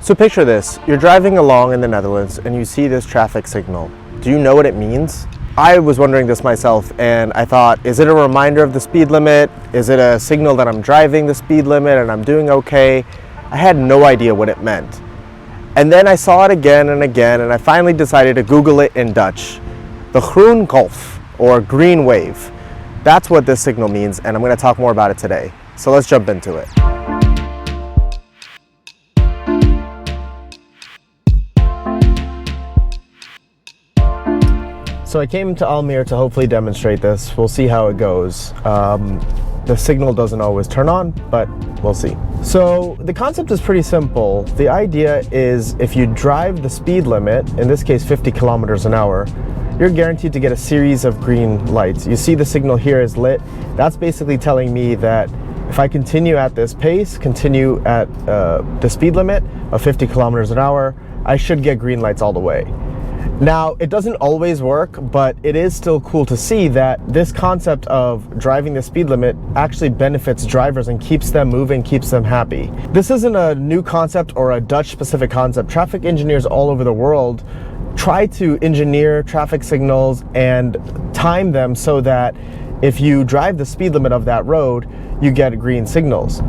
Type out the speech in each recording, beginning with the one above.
So picture this, you're driving along in the Netherlands and you see this traffic signal. Do you know what it means? I was wondering this myself and I thought, is it a reminder of the speed limit? Is it a signal that I'm driving the speed limit and I'm doing okay? I had no idea what it meant. And then I saw it again and again and I finally decided to Google it in Dutch. The groen golf, or green wave. That's what this signal means, and I'm going to talk more about it today. So let's jump into it. So I came to Almere to hopefully demonstrate this. We'll see how it goes. The signal doesn't always turn on, but we'll see. So the concept is pretty simple. The idea is if you drive the speed limit, in this case 50 kilometers an hour, you're guaranteed to get a series of green lights. You see the signal here is lit. That's basically telling me that if I continue at this pace, continue at the speed limit of 50 kilometers an hour, I should get green lights all the way. Now, it doesn't always work, but it is still cool to see that this concept of driving the speed limit actually benefits drivers and keeps them moving, keeps them happy. This isn't a new concept or a Dutch-specific concept. Traffic engineers all over the world try to engineer traffic signals and time them so that if you drive the speed limit of that road, you get green signals.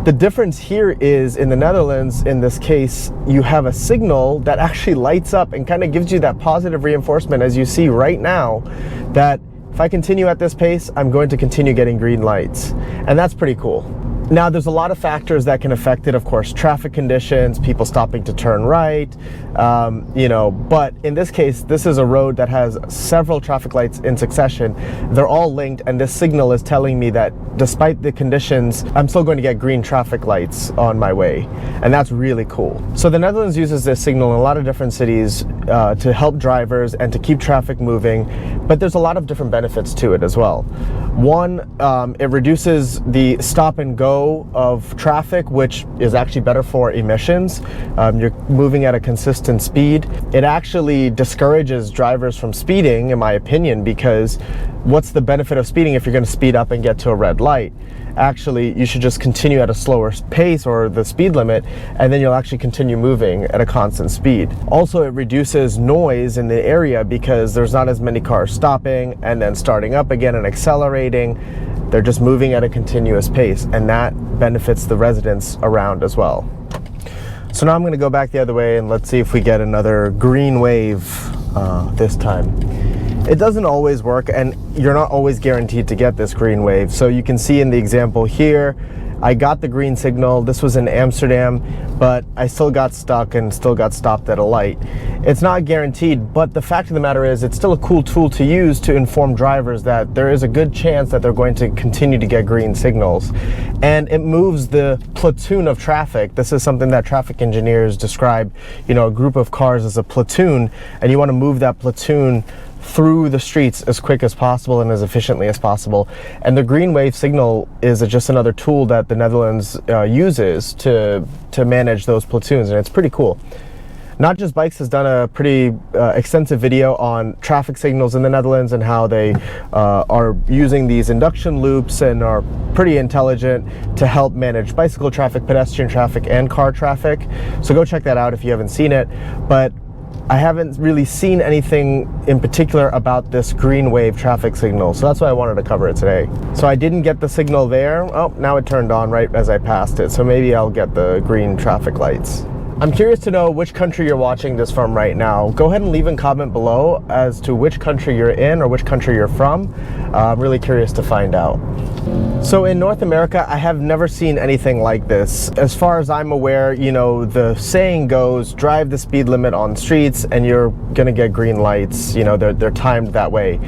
The difference here is in the Netherlands, in this case, you have a signal that actually lights up and kind of gives you that positive reinforcement, as you see right now, that if I continue at this pace, I'm going to continue getting green lights. And that's pretty cool. Now, there's a lot of factors that can affect it, of course, traffic conditions, people stopping to turn right, but in this case, this is a road that has several traffic lights in succession. They're all linked, and this signal is telling me that despite the conditions, I'm still going to get green traffic lights on my way, and that's really cool. So the Netherlands uses this signal in a lot of different cities to help drivers and to keep traffic moving, but there's a lot of different benefits to it as well. One, it reduces the stop and go of traffic, which is actually better for emissions. You're moving at a consistent speed. It actually discourages drivers from speeding, in my opinion, because what's the benefit of speeding if you're going to speed up and get to a red light? Actually, you should just continue at a slower pace or the speed limit, and then you'll actually continue moving at a constant speed. Also, it reduces noise in the area because there's not as many cars stopping and then starting up again and accelerating. They're just moving at a continuous pace, and that benefits the residents around as well. So now I'm going to go back the other way and let's see if we get another green wave this time. It doesn't always work, and you're not always guaranteed to get this green wave. So you can see in the example here, I got the green signal. This was in Amsterdam, but I still got stuck and still got stopped at a light. It's not guaranteed, but the fact of the matter is it's still a cool tool to use to inform drivers that there is a good chance that they're going to continue to get green signals. And it moves the platoon of traffic. This is something that traffic engineers describe, a group of cars as a platoon, and you want to move that platoon through the streets as quick as possible and as efficiently as possible. And the green wave signal is just another tool that the Netherlands uses to manage those platoons, and it's pretty cool. Not Just Bikes has done a pretty extensive video on traffic signals in the Netherlands and how they are using these induction loops and are pretty intelligent to help manage bicycle traffic, pedestrian traffic, and car traffic. So go check that out if you haven't seen it. But I haven't really seen anything in particular about this green wave traffic signal, so that's why I wanted to cover it today. So I didn't get the signal there. Oh, now it turned on right as I passed it, so maybe I'll get the green traffic lights. I'm curious to know which country you're watching this from right now. Go ahead and leave a comment below as to which country you're in or which country you're from. I'm really curious to find out. So in North America, I have never seen anything like this. As far as I'm aware, the saying goes, drive the speed limit on streets and you're gonna get green lights. They're timed that way.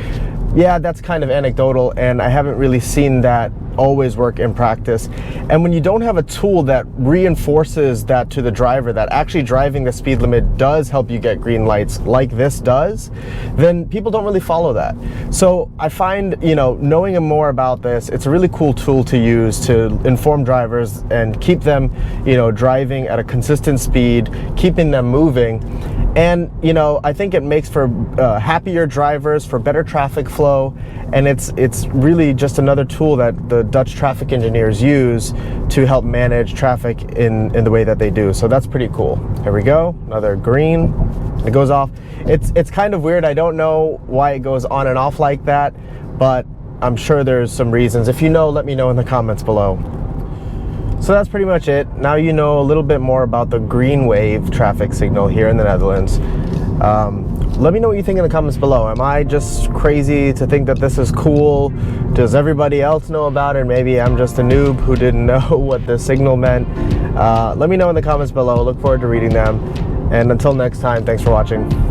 Yeah, that's kind of anecdotal, and I haven't really seen that always work in practice. And when you don't have a tool that reinforces that to the driver, that actually driving the speed limit does help you get green lights like this does, then people don't really follow that. So I find, knowing more about this, it's a really cool tool to use to inform drivers and keep them, driving at a consistent speed, keeping them moving. And you know, I think it makes for happier drivers, for better traffic flow, and it's really just another tool that the Dutch traffic engineers use to help manage traffic in the way that they do. So that's pretty cool. Here we go, another green. It goes off. It's kind of weird. I don't know why it goes on and off like that, but I'm sure there's some reasons. If you know, let me know in the comments below. So that's pretty much it. Now you know a little bit more about the green wave traffic signal here in the Netherlands. Let me know what you think in the comments below. Am I just crazy to think that this is cool? Does everybody else know about it? Maybe I'm just a noob who didn't know what the signal meant. Let me know in the comments below. Look forward to reading them. And until next time, thanks for watching.